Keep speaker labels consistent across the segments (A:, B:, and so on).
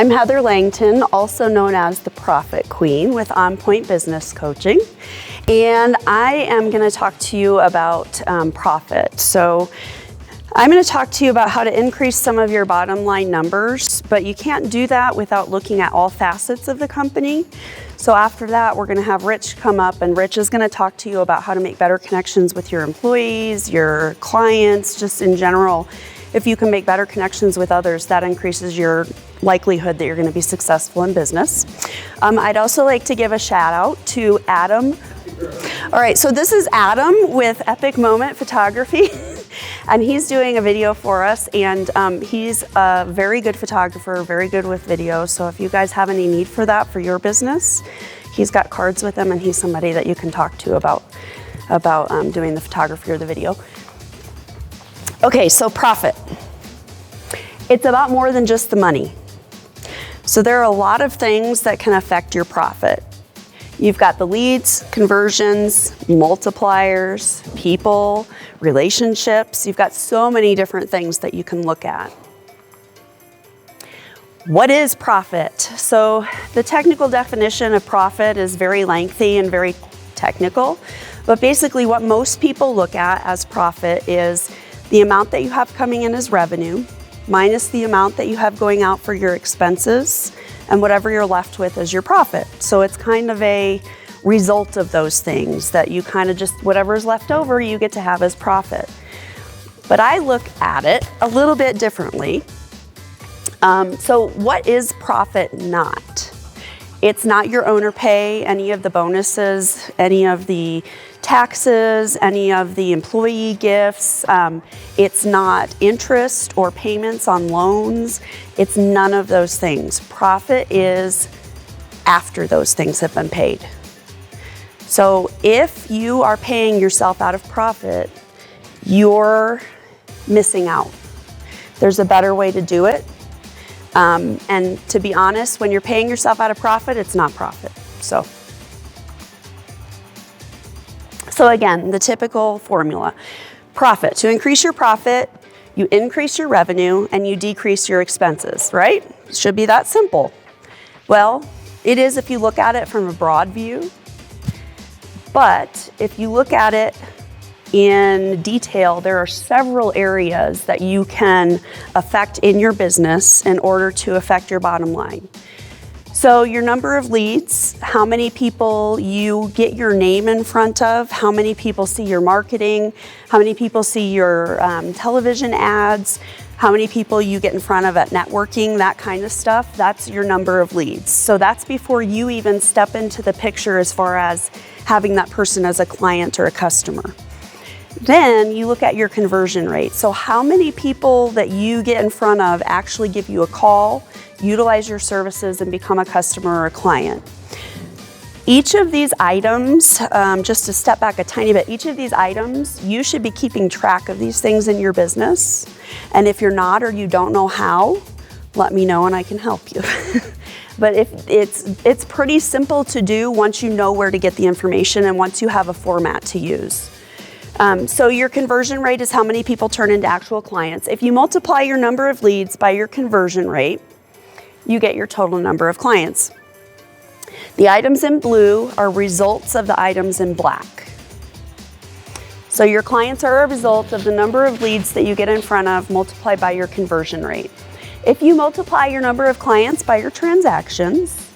A: I'm Heather Langton, also known as the Profit Queen with On Point Business Coaching, and I am going to talk to you about profit. So I'm going to talk to you about how to increase some of your bottom line numbers, but you can't do that without looking at all facets of the company. So after that, we're going to have Rich come up, and Rich is going to talk to you about how to make better connections with your employees, your clients, just in general. If you can make better connections with others, that increases your likelihood that you're going to be successful in business. I'd also like to give a shout out to Adam. All right, so this is Adam with Epic Moment Photography, and he's doing a video for us, and he's a very good photographer, very good with video. So if you guys have any need for that for your business, he's got cards with him, and he's somebody that you can talk to about doing the photography or the video. Okay, so profit. It's about more than just the money. So there are a lot of things that can affect your profit. You've got the leads, conversions, multipliers, people, relationships. You've got so many different things that you can look at. What is profit? So the technical definition of profit is very lengthy and very technical, but basically what most people look at as profit is the amount that you have coming in as revenue minus the amount that you have going out for your expenses, and whatever you're left with is your profit. So it's kind of a result of those things that you kind of just, whatever's left over, you get to have as profit. But I look at it a little bit differently. So what is profit not? It's not your owner pay, any of the bonuses, any of the taxes, any of the employee gifts. It's not interest or payments on loans. It's none of those things. Profit is after those things have been paid. So if you are paying yourself out of profit, you're missing out. There's a better way to do it. And to be honest, when you're paying yourself out of profit, it's not profit. So again, the typical formula. Profit. To increase your profit, you increase your revenue and you decrease your expenses, right? It should be that simple. Well, it is if you look at it from a broad view, but if you look at it in detail, there are several areas that you can affect in your business in order to affect your bottom line. So your number of leads, how many people you get your name in front of, how many people see your marketing, how many people see your television ads, how many people you get in front of at networking, that kind of stuff, that's your number of leads. So that's before you even step into the picture as far as having that person as a client or a customer. Then you look at your conversion rate. So how many people that you get in front of actually give you a call, utilize your services, and become a customer or a client? Each of these items, just to step back a tiny bit, each of these items, you should be keeping track of these things in your business. And if you're not or you don't know how, let me know and I can help you. But it's pretty simple to do once you know where to get the information and once you have a format to use. So your conversion rate is how many people turn into actual clients. If you multiply your number of leads by your conversion rate, you get your total number of clients. The items in blue are results of the items in black. So your clients are a result of the number of leads that you get in front of multiplied by your conversion rate. If you multiply your number of clients by your transactions,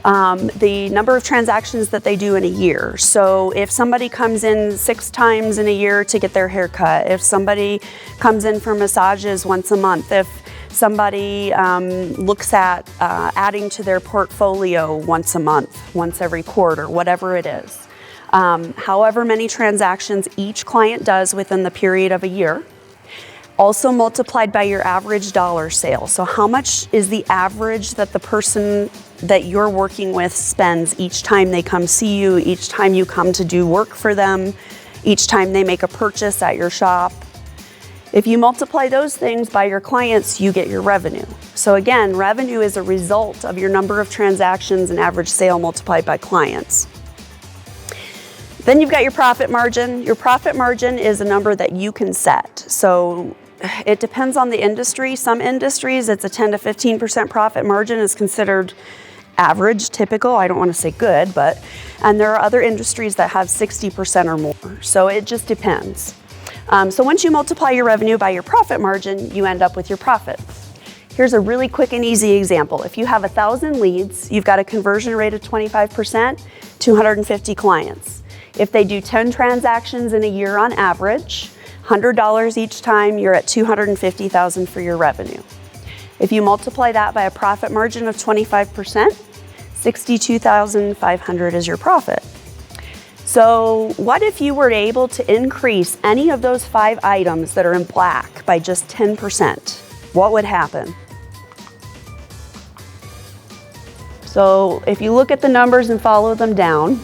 A: the number of transactions that they do in a year. So if somebody comes in 6 times in a year to get their hair cut, if somebody comes in for massages once a month, if somebody looks at adding to their portfolio once a month, once every quarter, whatever it is. However many transactions each client does within the period of a year. Also multiplied by your average dollar sale. So how much is the average that the person that you're working with spends each time they come see you, each time you come to do work for them, each time they make a purchase at your shop? If you multiply those things by your clients, you get your revenue. So again, revenue is a result of your number of transactions and average sale multiplied by clients. Then you've got your profit margin. Your profit margin is a number that you can set. So it depends on the industry. Some industries, it's a 10 to 15% profit margin is considered average, typical. I don't want to say good, and there are other industries that have 60% or more. So it just depends. So once you multiply your revenue by your profit margin, you end up with your profit. Here's a really quick and easy example. If you have 1,000 leads, you've got a conversion rate of 25%, 250 clients. If they do 10 transactions in a year on average, $100 each time, you're at $250,000 for your revenue. If you multiply that by a profit margin of 25%, $62,500 is your profit. So what if you were able to increase any of those 5 items that are in black by just 10%? What would happen? So if you look at the numbers and follow them down,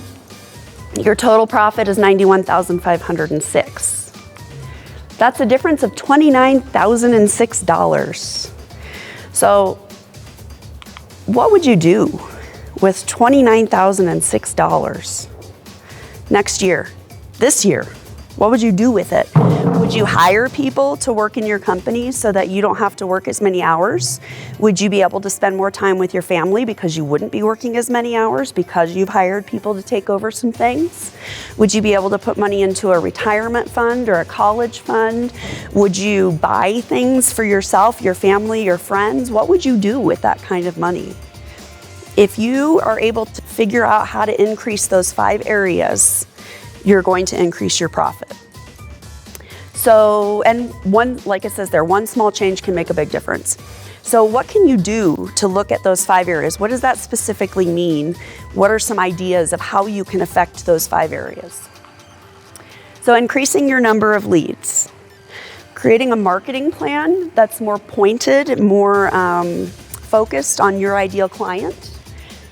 A: your total profit is $91,506. That's a difference of $29,006. So what would you do with $29,006 next year, this year? What would you do with it? Would you hire people to work in your company so that you don't have to work as many hours? Would you be able to spend more time with your family because you wouldn't be working as many hours because you've hired people to take over some things? Would you be able to put money into a retirement fund or a college fund? Would you buy things for yourself, your family, your friends? What would you do with that kind of money? If you are able to figure out how to increase those 5 areas, you're going to increase your profit. So, and like it says there, one small change can make a big difference. So what can you do to look at those 5 areas? What does that specifically mean? What are some ideas of how you can affect those 5 areas? So increasing your number of leads, creating a marketing plan that's more pointed, more focused on your ideal client.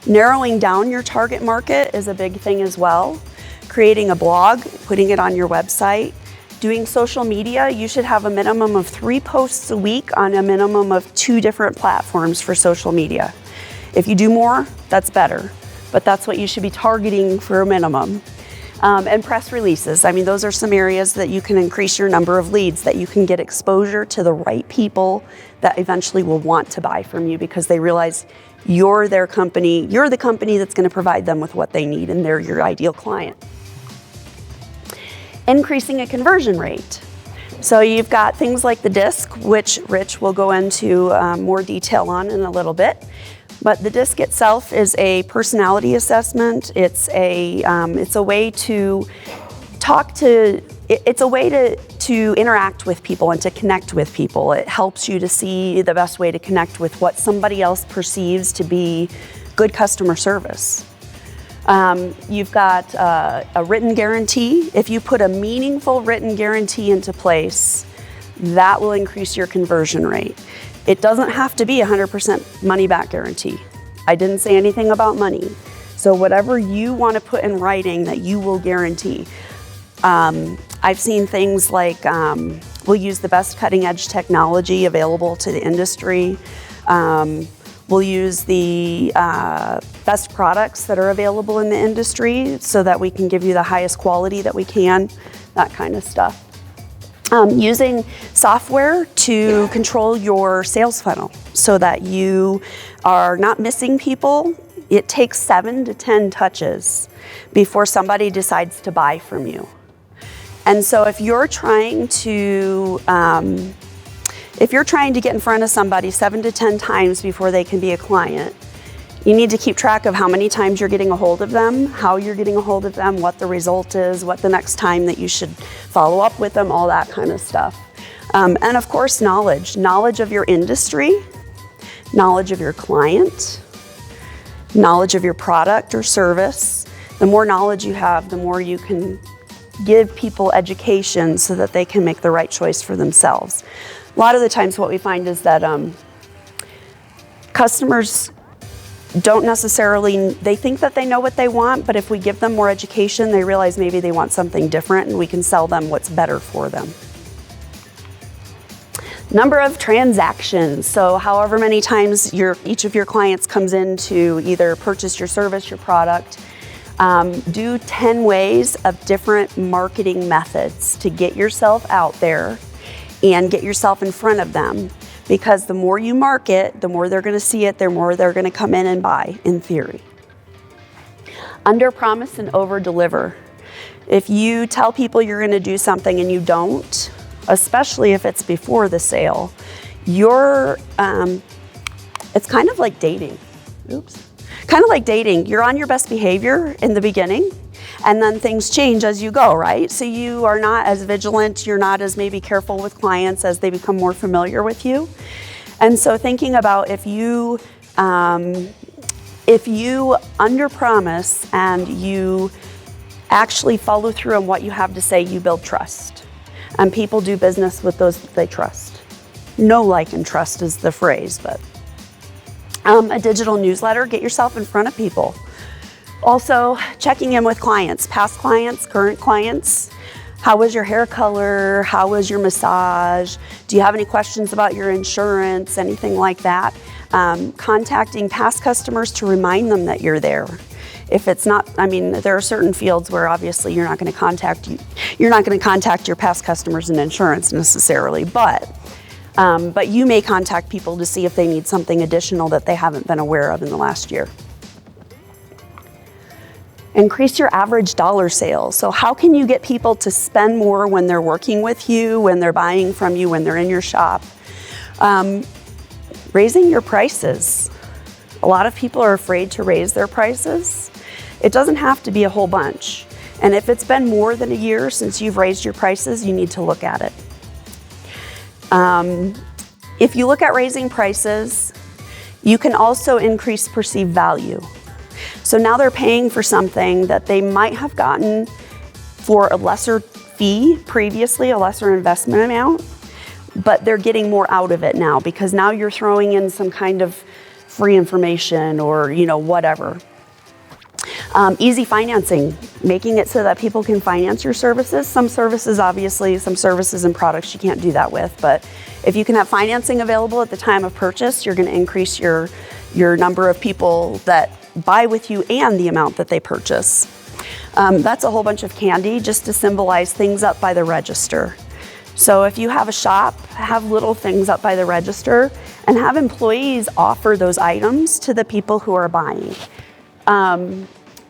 A: Narrowing down your target market is a big thing as well. Creating a blog, putting it on your website. Doing social media, you should have a minimum of 3 posts a week on a minimum of 2 different platforms for social media. If you do more, that's better, but that's what you should be targeting for a minimum. And press releases. I mean, those are some areas that you can increase your number of leads, that you can get exposure to the right people that eventually will want to buy from you because they realize you're their company, you're the company that's going to provide them with what they need, and they're your ideal client. Increasing a conversion rate. So you've got things like the DISC, which Rich will go into more detail on in a little bit. But the DISC itself is a personality assessment. It's a way to it's a way to interact with people and to connect with people. It helps you to see the best way to connect with what somebody else perceives to be good customer service. You've got a written guarantee. If you put a meaningful written guarantee into place, that will increase your conversion rate. It doesn't have to be 100% money back guarantee. I didn't say anything about money. So whatever you want to put in writing that you will guarantee. I've seen things like we'll use the best cutting edge technology available to the industry. We'll use the best products that are available in the industry so that we can give you the highest quality that we can, that kind of stuff. Using software to control your sales funnel so that you are not missing people. It takes 7 to 10 touches before somebody decides to buy from you. And so if you're trying to get in front of somebody 7 to 10 times before they can be a client, you need to keep track of how many times you're getting a hold of them, how you're getting a hold of them, what the result is, what the next time that you should follow up with them, all that kind of stuff. And of course, knowledge of your industry, knowledge of your client, knowledge of your product or service. The more knowledge you have, the more you can give people education so that they can make the right choice for themselves. A lot of the times what we find is that customers don't necessarily, they think that they know what they want, but if we give them more education, they realize maybe they want something different and we can sell them what's better for them. Number of transactions. So however many times each of your clients comes in to either purchase your service, your product, do 10 ways of different marketing methods to get yourself out there and get yourself in front of them, because the more you market, the more they're going to see it, the more they're going to come in and buy, in theory. Under promise and over deliver. If you tell people you're going to do something and you don't, especially if it's before the sale, it's kind of like dating. Kind of like dating. You're on your best behavior in the beginning, and then things change as you go, right? So you are not as vigilant, you're not as maybe careful with clients as they become more familiar with you. And so thinking about if you under promise and you actually follow through on what you have to say, you build trust. And people do business with those that they trust. Know, like, and trust is the phrase, but a digital newsletter, get yourself in front of people. Also, checking in with clients, past clients, current clients. How was your hair color? How was your massage? Do you have any questions about your insurance? Anything like that. Contacting past customers to remind them that you're there. If it's not, I mean, there are certain fields where obviously you're not going to contact your past customers in insurance necessarily, but you may contact people to see if they need something additional that they haven't been aware of in the last year. Increase your average dollar sales. So how can you get people to spend more when they're working with you, when they're buying from you, when they're in your shop? Raising your prices. A lot of people are afraid to raise their prices. It doesn't have to be a whole bunch. And if it's been more than a year since you've raised your prices, you need to look at it. If you look at raising prices, you can also increase perceived value. So now they're paying for something that they might have gotten for a lesser fee previously, a lesser investment amount, but they're getting more out of it now because now you're throwing in some kind of free information or, whatever. Easy financing, making it so that people can finance your services. Some services and products you can't do that with, but if you can have financing available at the time of purchase, you're going to increase your number of people that buy with you and the amount that they purchase. That's a whole bunch of candy just to symbolize things up by the register. So if you have a shop, have little things up by the register and have employees offer those items to the people who are buying.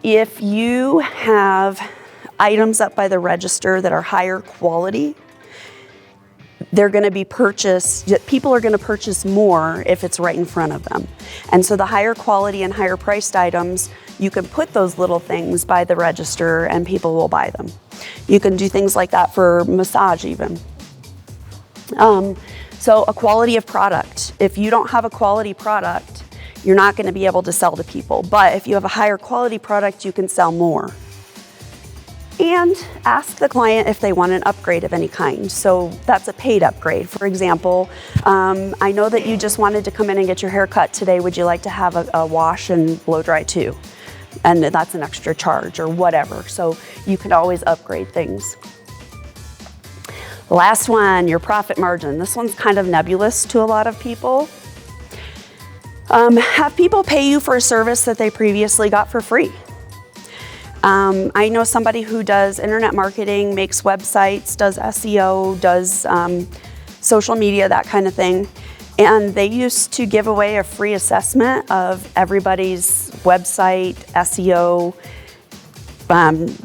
A: If you have items up by the register that are higher quality, they're going to be purchased, people are going to purchase more if it's right in front of them. And so the higher quality and higher priced items, you can put those little things by the register and people will buy them. You can do things like that for massage even. So a quality of product. If you don't have a quality product, you're not going to be able to sell to people. But if you have a higher quality product, you can sell more. And ask the client if they want an upgrade of any kind. So that's a paid upgrade. For example, I know that you just wanted to come in and get your hair cut today. Would you like to have a wash and blow dry too? And that's an extra charge or whatever. So you can always upgrade things. The last one, your profit margin. This one's kind of nebulous to a lot of people. Have people pay you for a service that they previously got for free. I know somebody who does internet marketing, makes websites, does SEO, does social media, that kind of thing. And they used to give away a free assessment of everybody's website, SEO,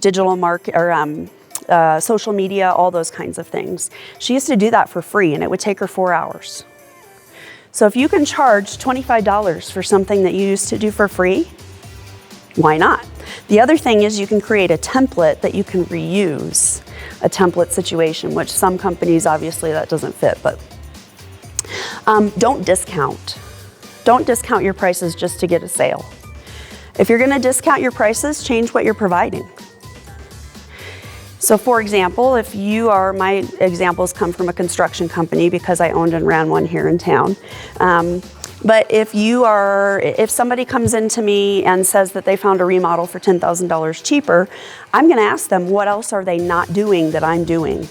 A: digital market, or social media, all those kinds of things. She used to do that for free and it would take her 4 hours. So if you can charge $25 for something that you used to do for free, why not? The other thing is you can create a template that you can reuse, a template situation, which some companies, obviously that doesn't fit, but don't discount. Don't discount your prices just to get a sale. If you're going to discount your prices, change what you're providing. So for example, if you are, my examples come from a construction company because I owned and ran one here in town. But if somebody comes into me and says that they found a remodel for $10,000 cheaper, I'm going to ask them, what else are they not doing that I'm doing?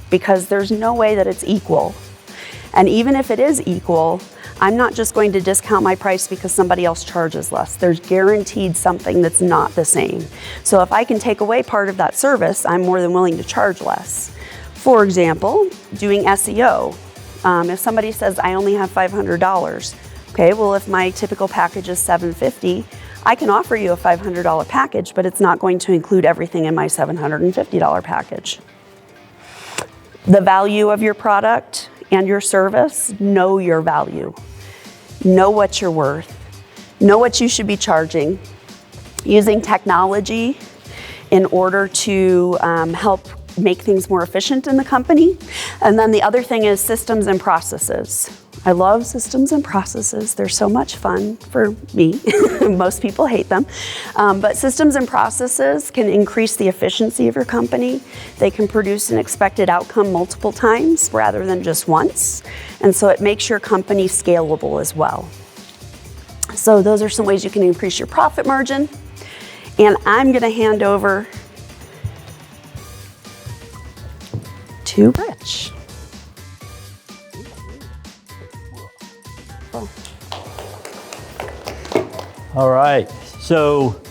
A: Because there's no way that it's equal. And even if it is equal, I'm not just going to discount my price because somebody else charges less. There's guaranteed something that's not the same. So if I can take away part of that service, I'm more than willing to charge less. For example, doing SEO. If somebody says, I only have $500, okay, well, if my typical package is $750, I can offer you a $500 package, but it's not going to include everything in my $750 package. The value of your product and your service, know your value. Know what you're worth. Know what you should be charging. Using technology in order to help make things more efficient in the company. And then the other thing is systems and processes. I love systems and processes. They're so much fun for me. Most people hate them. But systems and processes can increase the efficiency of your company. They can produce an expected outcome multiple times rather than just once. And so it makes your company scalable as well. So those are some ways you can increase your profit margin. And I'm going to hand over to Rich.
B: All right. So,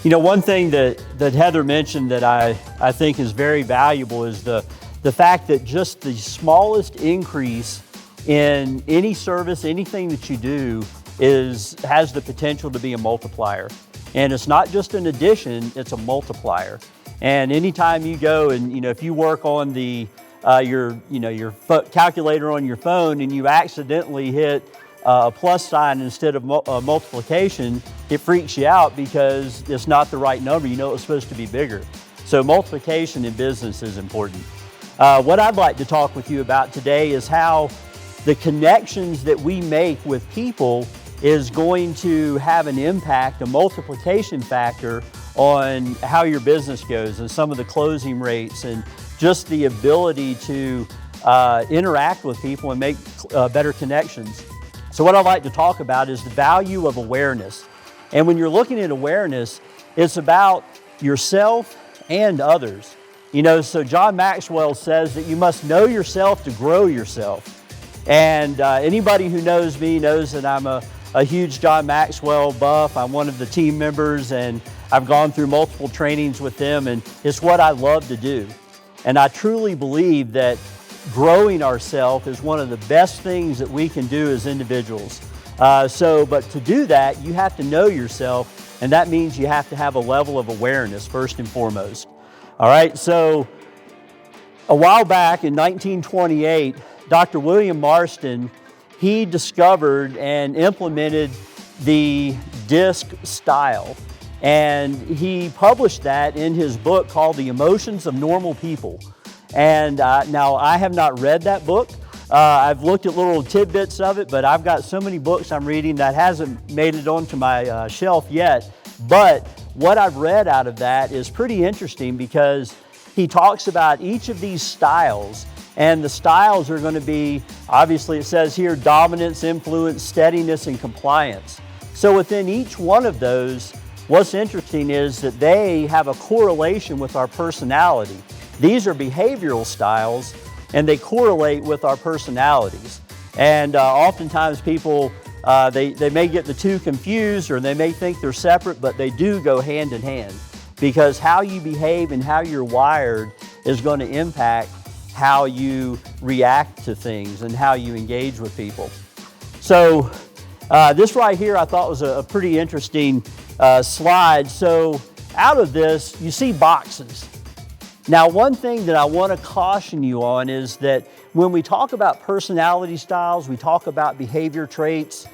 B: one thing that Heather mentioned that I think is very valuable is the fact that just the smallest increase in any service, anything that you do, has the potential to be a multiplier. And it's not just an addition, it's a multiplier. And anytime you go and, if you work on your calculator on your phone and you accidentally hit a plus sign instead of multiplication, it freaks you out because it's not the right number. You know it's supposed to be bigger. So multiplication in business is important. What I'd like to talk with you about today is how the connections that we make with people is going to have an impact, a multiplication factor on how your business goes and some of the closing rates and just the ability to interact with people and make better connections. So what I'd like to talk about is the value of awareness. And when you're looking at awareness, it's about yourself and others. So John Maxwell says that you must know yourself to grow yourself. And anybody who knows me knows that I'm a huge John Maxwell buff. I'm one of the team members and I've gone through multiple trainings with them, and it's what I love to do. And I truly believe that growing ourselves is one of the best things that we can do as individuals. But to do that, you have to know yourself, and that means you have to have a level of awareness first and foremost. All right, so a while back in 1928, Dr. William Marston, he discovered and implemented the DISC style. And he published that in his book called The Emotions of Normal People. And now I have not read that book. I've looked at little tidbits of it, but I've got so many books I'm reading that hasn't made it onto my shelf yet. But what I've read out of that is pretty interesting because he talks about each of these styles. And the styles are going to be, obviously it says here, dominance, influence, steadiness, and compliance. So within each one of those, what's interesting is that they have a correlation with our personality. These are behavioral styles, and they correlate with our personalities. And oftentimes people, they may get the two confused, or they may think they're separate, but they do go hand in hand. Because how you behave and how you're wired is going to impact how you react to things and how you engage with people. So this right here I thought was a pretty interesting slide. So out of this, you see boxes. Now, one thing that I want to caution you on is that when we talk about personality styles, we talk about behavior traits,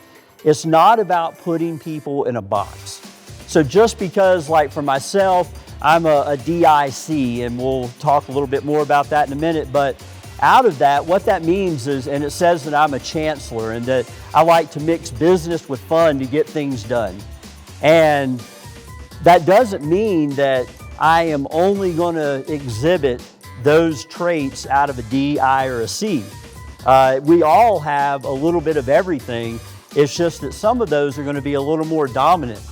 B: it's not about putting people in a box. So just because, like for myself, I'm a DIC, and we'll talk a little bit more about that in a minute, but out of that, what that means is, and it says that I'm a chancellor and that I like to mix business with fun to get things done. And that doesn't mean that I am only going to exhibit those traits out of a D, I, or a C. We all have a little bit of everything. It's just that some of those are going to be a little more dominant.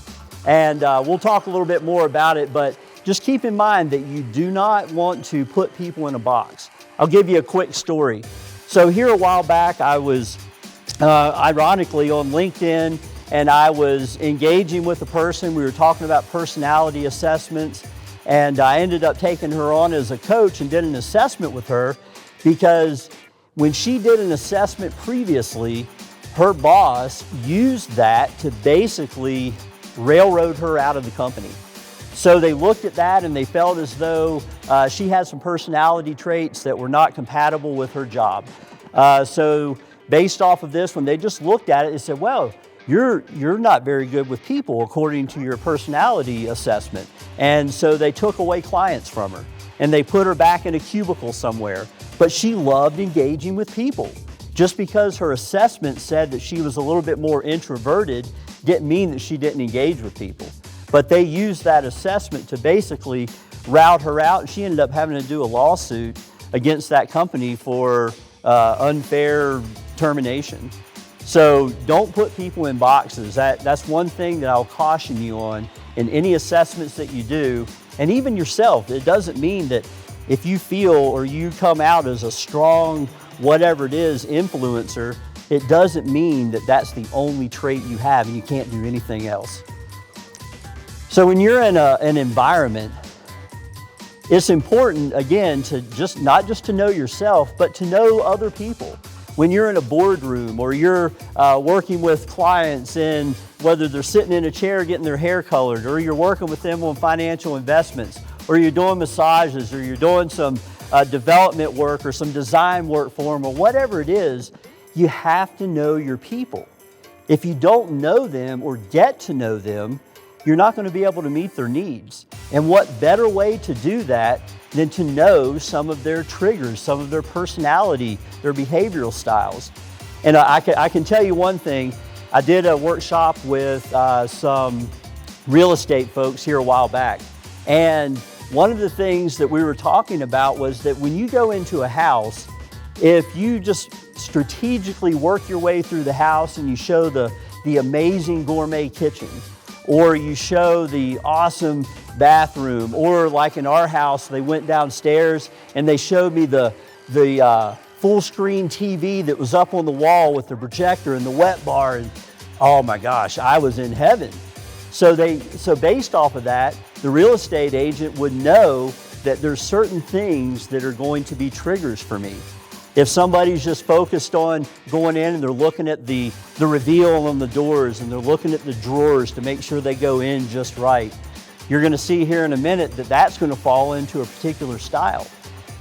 B: And we'll talk a little bit more about it, but just keep in mind that you do not want to put people in a box. I'll give you a quick story. So here a while back, I was ironically on LinkedIn, and I was engaging with a person. We were talking about personality assessments, and I ended up taking her on as a coach and did an assessment with her. because when she did an assessment previously, her boss used that to basically railroad her out of the company. So they looked at that and they felt as though she had some personality traits that were not compatible with her job. So based off of this, when they just looked at it, they said, well, you're not very good with people according to your personality assessment. And so they took away clients from her and they put her back in a cubicle somewhere. But she loved engaging with people. Just because her assessment said that she was a little bit more introverted didn't mean that she didn't engage with people. But they used that assessment to basically route her out, and she ended up having to do a lawsuit against that company for unfair termination. So don't put people in boxes. That's one thing that I'll caution you on in any assessments that you do, and even yourself. It doesn't mean that if you feel or you come out as a strong, whatever it is, influencer, it doesn't mean that that's the only trait you have and you can't do anything else. So when you're in an environment, it's important, again, to not just to know yourself, but to know other people. When you're in a boardroom or you're working with clients, in whether they're sitting in a chair getting their hair colored, or you're working with them on financial investments, or you're doing massages, or you're doing some development work or some design work for them, or whatever it is, you have to know your people. If you don't know them or get to know them, you're not going to be able to meet their needs. And what better way to do that than to know some of their triggers, some of their personality, their behavioral styles. And I can tell you one thing. I did a workshop with some real estate folks here a while back. And one of the things that we were talking about was that when you go into a house, if you just strategically work your way through the house and you show the amazing gourmet kitchen, or you show the awesome bathroom, or like in our house, they went downstairs and they showed me the full screen TV that was up on the wall with the projector and the wet bar, and oh my gosh, I was in heaven. So based off of that, the real estate agent would know that there's certain things that are going to be triggers for me. If somebody's just focused on going in and they're looking at the reveal on the doors and they're looking at the drawers to make sure they go in just right, you're going to see here in a minute that that's going to fall into a particular style.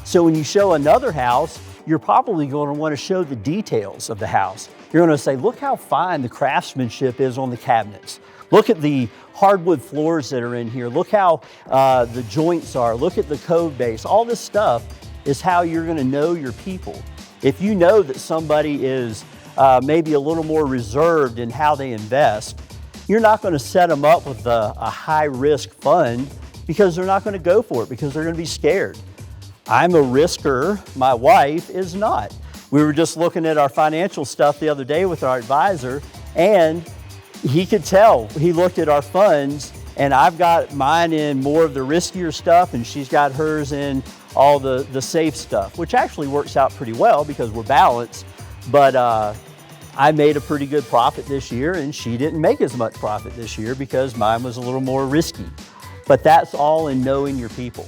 B: So when you show another house, you're probably going to want to show the details of the house. You're going to say, look how fine the craftsmanship is on the cabinets. Look at the hardwood floors that are in here. Look how the joints are. Look at the code base. All this stuff is how you're going to know your people. If you know that somebody is maybe a little more reserved in how they invest, you're not going to set them up with a high-risk fund because they're not going to go for it, because they're going to be scared. I'm a risker. My wife is not. We were just looking at our financial stuff the other day with our advisor, and he could tell. He looked at our funds, and I've got mine in more of the riskier stuff, and she's got hers in all the safe stuff, which actually works out pretty well because we're balanced. But I made a pretty good profit this year, and she didn't make as much profit this year because mine was a little more risky. But that's all in knowing your people.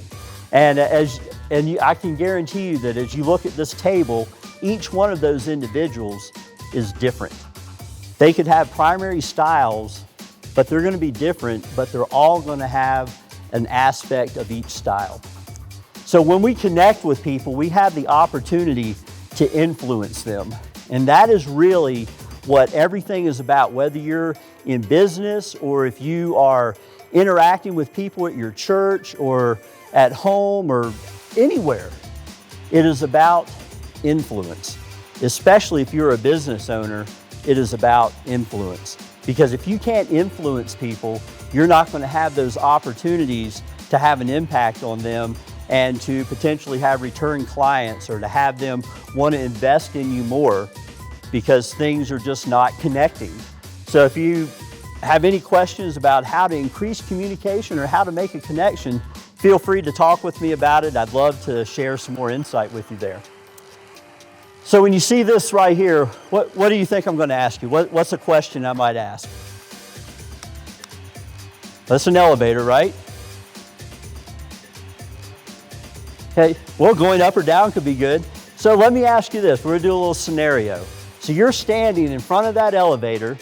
B: And I can guarantee you that as you look at this table, each one of those individuals is different. They could have primary styles, but they're going to be different, but they're all going to have an aspect of each style. So when we connect with people, we have the opportunity to influence them. And that is really what everything is about, whether you're in business or if you are interacting with people at your church or at home or anywhere. It is about influence. Especially if you're a business owner, it is about influence. Because if you can't influence people, you're not going to have those opportunities to have an impact on them and to potentially have return clients or to have them want to invest in you more, because things are just not connecting. So if you have any questions about how to increase communication or how to make a connection, feel free to talk with me about it. I'd love to share some more insight with you there. So when you see this right here, what do you think I'm going to ask you? What's a question I might ask? That's an elevator, right? Okay, well, going up or down could be good. So let me ask you this. We're gonna do a little scenario. So you're standing in front of that elevator.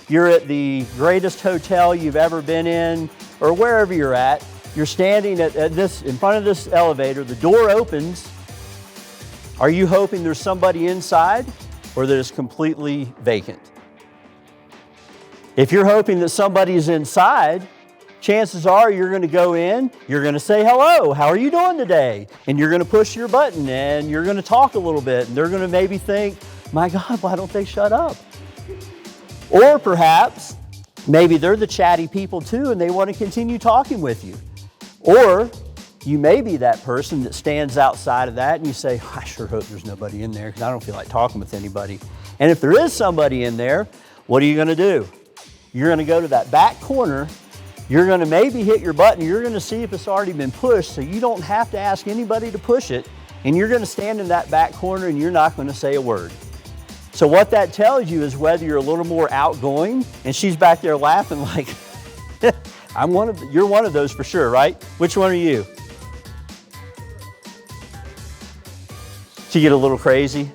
B: You're at the greatest hotel you've ever been in, or wherever you're at. You're standing in front of this elevator. The door opens. Are you hoping there's somebody inside, or that it's completely vacant? If you're hoping that somebody's inside, chances are you're going to go in, you're going to say, hello, how are you doing today? And you're going to push your button and you're going to talk a little bit, and they're going to maybe think, my God, why don't they shut up? Or perhaps, maybe they're the chatty people too and they want to continue talking with you. Or you may be that person that stands outside of that and you say, I sure hope there's nobody in there because I don't feel like talking with anybody. And if there is somebody in there, what are you going to do? You're going to go to that back corner. You're going to maybe hit your button. You're going to see if it's already been pushed, so you don't have to ask anybody to push it. And you're going to stand in that back corner and you're not going to say a word. So what that tells you is whether you're a little more outgoing, and she's back there laughing like, you're one of those for sure, right? Which one are you? So you get a little crazy.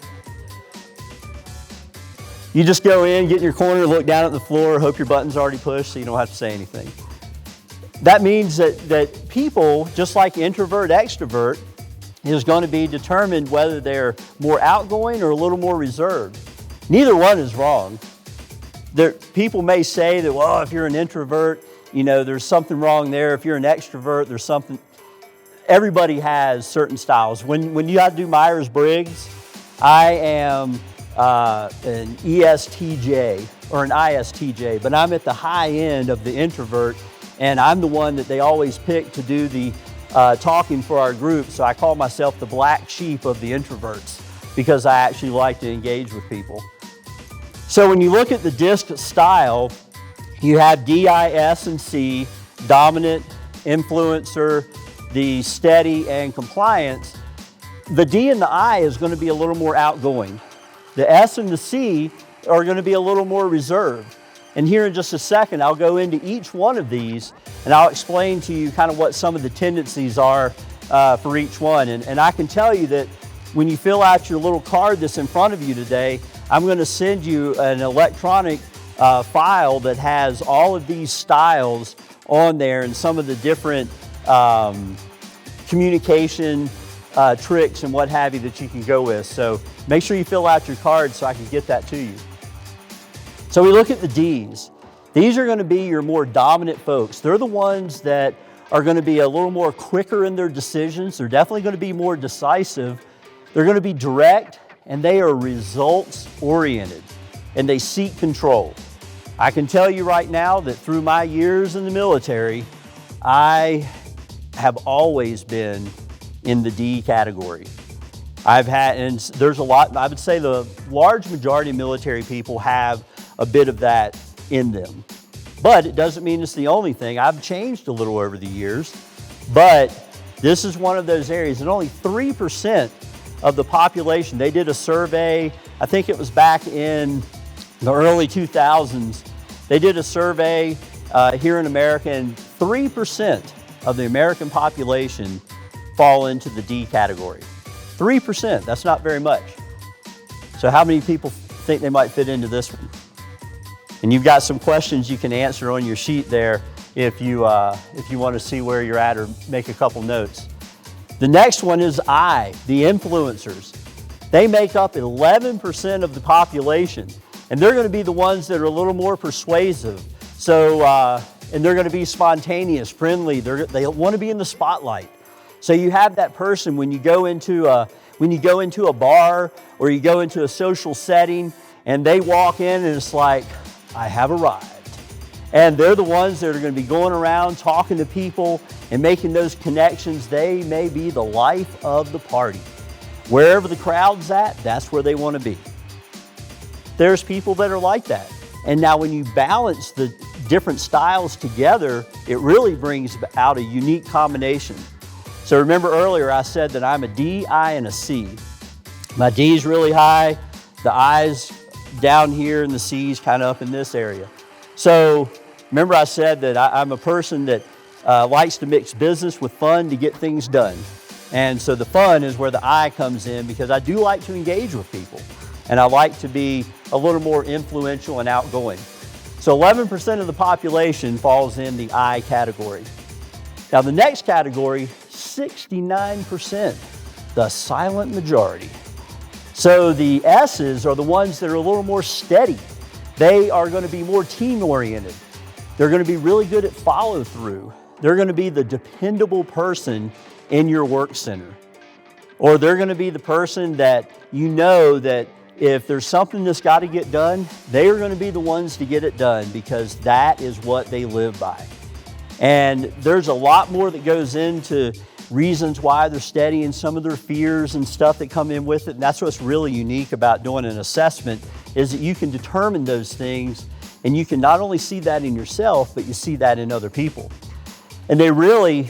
B: You just go in, get in your corner, look down at the floor, hope your button's already pushed so you don't have to say anything. That means that people, just like introvert, extrovert, is going to be determined whether they're more outgoing or a little more reserved. Neither one is wrong. People may say that, well, if you're an introvert, there's something wrong there. If you're an extrovert, there's something. Everybody has certain styles. When you have to do Myers-Briggs, I am an ESTJ or an ISTJ, but I'm at the high end of the introvert, and I'm the one that they always pick to do the talking for our group. So I call myself the black sheep of the introverts because I actually like to engage with people. So when you look at the DISC style, you have D, I, S, and C, dominant, influencer, the steady, and compliance. The D and the I is going to be a little more outgoing. The S and the C are going to be a little more reserved. And here in just a second, I'll go into each one of these and I'll explain to you kind of what some of the tendencies are for each one. And I can tell you that when you fill out your little card that's in front of you today, I'm going to send you an electronic file that has all of these styles on there and some of the different communication tricks and what have you that you can go with. So make sure you fill out your card so I can get that to you. So we look at the D's. These are going to be your more dominant folks. They're the ones that are going to be a little more quicker in their decisions. They're definitely going to be more decisive. They're going to be direct, and they are results oriented, and they seek control. I can tell you right now that through my years in the military, I have always been in the D category. And there's a lot, I would say the large majority of military people have a bit of that in them. But it doesn't mean it's the only thing. I've changed a little over the years, but this is one of those areas. And only 3% of the population, they did a survey, I think it was back in the early 2000s, they did a survey here in America, and 3% of the American population fall into the D category. 3%, that's not very much. So how many people think they might fit into this one? And you've got some questions you can answer on your sheet there if you want to see where you're at or make a couple notes. The next one is I, the influencers. They make up 11% of the population, and they're going to be the ones that are a little more persuasive. So, and they're going to be spontaneous, friendly. They want to be in the spotlight. So you have that person when you go into a bar or you go into a social setting, and they walk in and it's like, I have arrived. And they're the ones that are going to be going around talking to people and making those connections. They may be the life of the party. Wherever the crowd's at, that's where they want to be. There's people that are like that. And now when you balance the different styles together, it really brings out a unique combination. So remember earlier I said that I'm a D, I, and a C. My D is really high, the I's down here, and the C's kind of up in this area. So remember I said that I'm a person that likes to mix business with fun to get things done. And so the fun is where the I comes in, because I do like to engage with people and I like to be a little more influential and outgoing. So 11% of the population falls in the I category. Now the next category, 69%, the silent majority. So the S's are the ones that are a little more steady. They are going to be more team-oriented. They're going to be really good at follow-through. They're going to be the dependable person in your work center. Or they're going to be the person that you know that if there's something that's got to get done, they are going to be the ones to get it done, because that is what they live by. And there's a lot more that goes into reasons why they're steady and some of their fears and stuff that come in with it. And that's what's really unique about doing an assessment, is that you can determine those things, and you can not only see that in yourself, but you see that in other people. And they really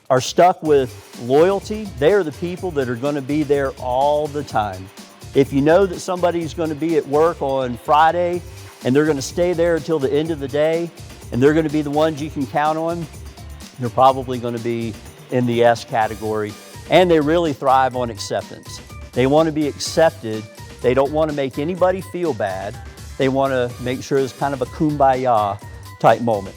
B: are stuck with loyalty. They are the people that are going to be there all the time. If you know that somebody's going to be at work on Friday and they're going to stay there until the end of the day, and they're going to be the ones you can count on, they're probably going to be in the S category. And they really thrive on acceptance. They want to be accepted. They don't want to make anybody feel bad. They want to make sure it's kind of a kumbaya type moment.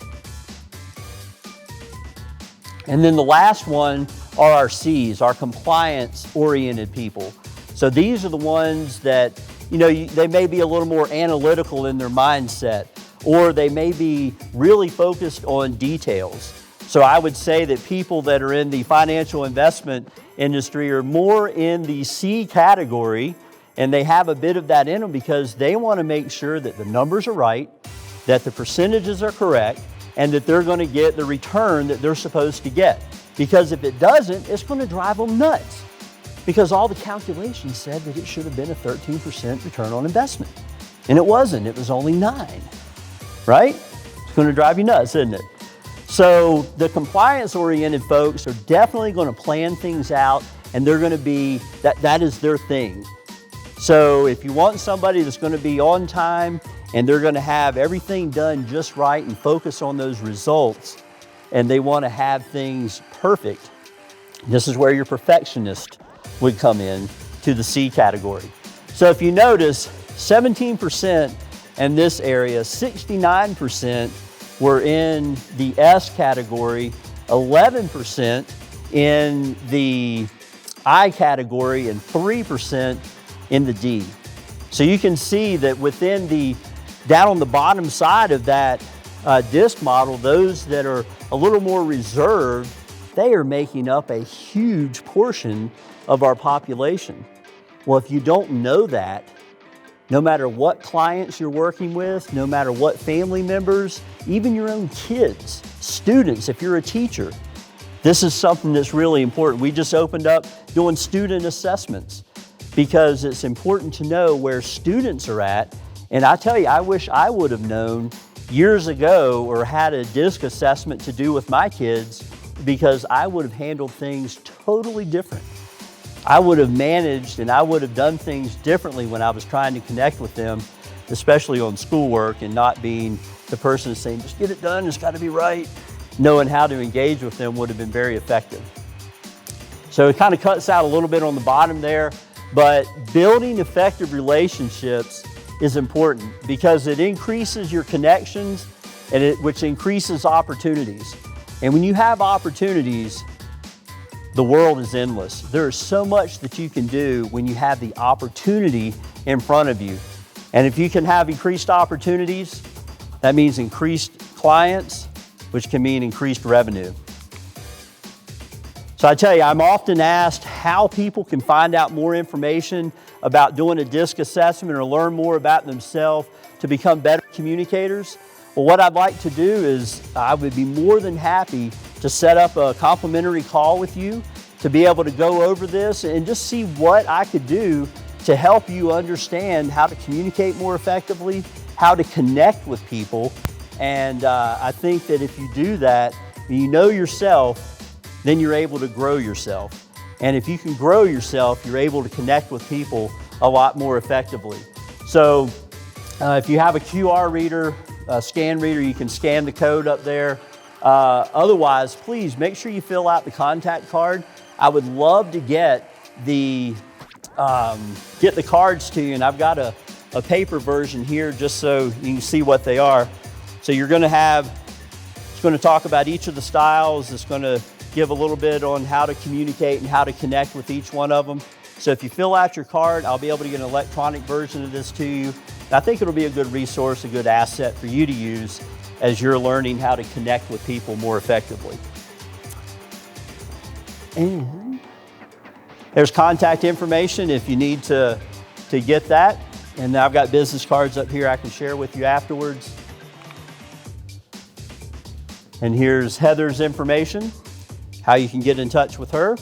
B: And then the last one are our C's, our compliance-oriented people. So these are the ones that, they may be a little more analytical in their mindset, or they may be really focused on details. So I would say that people that are in the financial investment industry are more in the C category, and they have a bit of that in them because they want to make sure that the numbers are right, that the percentages are correct, and that they're going to get the return that they're supposed to get. Because if it doesn't, it's going to drive them nuts. Because all the calculations said that it should have been a 13% return on investment. And it wasn't, it was only 9, right? It's going to drive you nuts, isn't it? So the compliance-oriented folks are definitely going to plan things out, and they're going to be, that is their thing. So if you want somebody that's going to be on time and they're going to have everything done just right and focus on those results, and they want to have things perfect, this is where your perfectionist would come in to the C category. So if you notice, 17% in this area, 69% were in the S category, 11% in the I category, and 3% in the D. So you can see that within down on the bottom side of that DISC model, those that are a little more reserved, they are making up a huge portion of our population. Well, if you don't know that, no matter what clients you're working with, no matter what family members, even your own kids, students, if you're a teacher, this is something that's really important. We just opened up doing student assessments because it's important to know where students are at. And I tell you, I wish I would have known years ago or had a DISC assessment to do with my kids, because I would have handled things totally different. I would have managed and I would have done things differently when I was trying to connect with them, especially on schoolwork, and not being the person saying, just get it done, it's got to be right. Knowing how to engage with them would have been very effective. So it kind of cuts out a little bit on the bottom there, but building effective relationships is important because it increases your connections, and which increases opportunities. And when you have opportunities, the world is endless. There is so much that you can do when you have the opportunity in front of you. And if you can have increased opportunities, that means increased clients, which can mean increased revenue. So I tell you, I'm often asked how people can find out more information about doing a DISC assessment or learn more about themselves to become better communicators. Well, what I'd like to do is I would be more than happy to set up a complimentary call with you to be able to go over this and just see what I could do to help you understand how to communicate more effectively, how to connect with people. And I think that if you do that, and you know yourself, then you're able to grow yourself. And if you can grow yourself, you're able to connect with people a lot more effectively. So if you have a QR reader, a scan reader, you can scan the code up there. Otherwise, please make sure you fill out the contact card. I would love to get the cards to you, and I've got a paper version here just so you can see what they are. So you're going to have, it's going to talk about each of the styles. It's going to give a little bit on how to communicate and how to connect with each one of them. So if you fill out your card, I'll be able to get an electronic version of this to you. And I think it'll be a good resource, a good asset for you to use as you're learning how to connect with people more effectively. And there's contact information if you need to get that. And I've got business cards up here I can share with you afterwards. And here's Heather's information, how you can get in touch with her.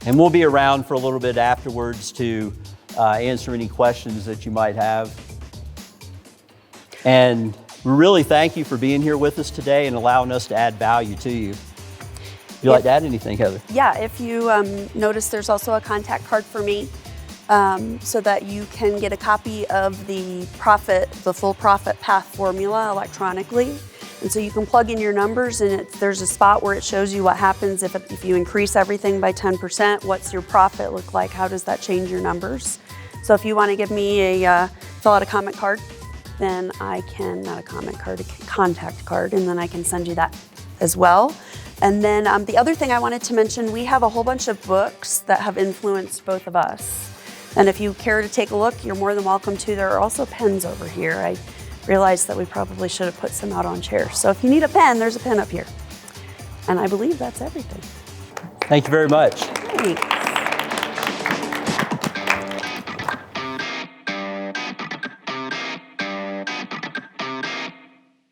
B: And we'll be around for a little bit afterwards to answer any questions that you might have. And we really thank you for being here with us today and allowing us to add value to you. Would you like to add anything, Heather?
A: Yeah, if you notice, there's also a contact card for me so that you can get a copy of the full profit path formula electronically. And so you can plug in your numbers, and there's a spot where it shows you what happens if you increase everything by 10%. What's your profit look like? How does that change your numbers? So if you want to give me fill out a comment card, then I can, not a comment card, a contact card, and then I can send you that as well. And then the other thing I wanted to mention, we have a whole bunch of books that have influenced both of us. And if you care to take a look, you're more than welcome to. There are also pens over here. I realized that we probably should have put some out on chairs. So if you need a pen, there's a pen up here. And I believe that's everything.
B: Thank you very much.
A: Great.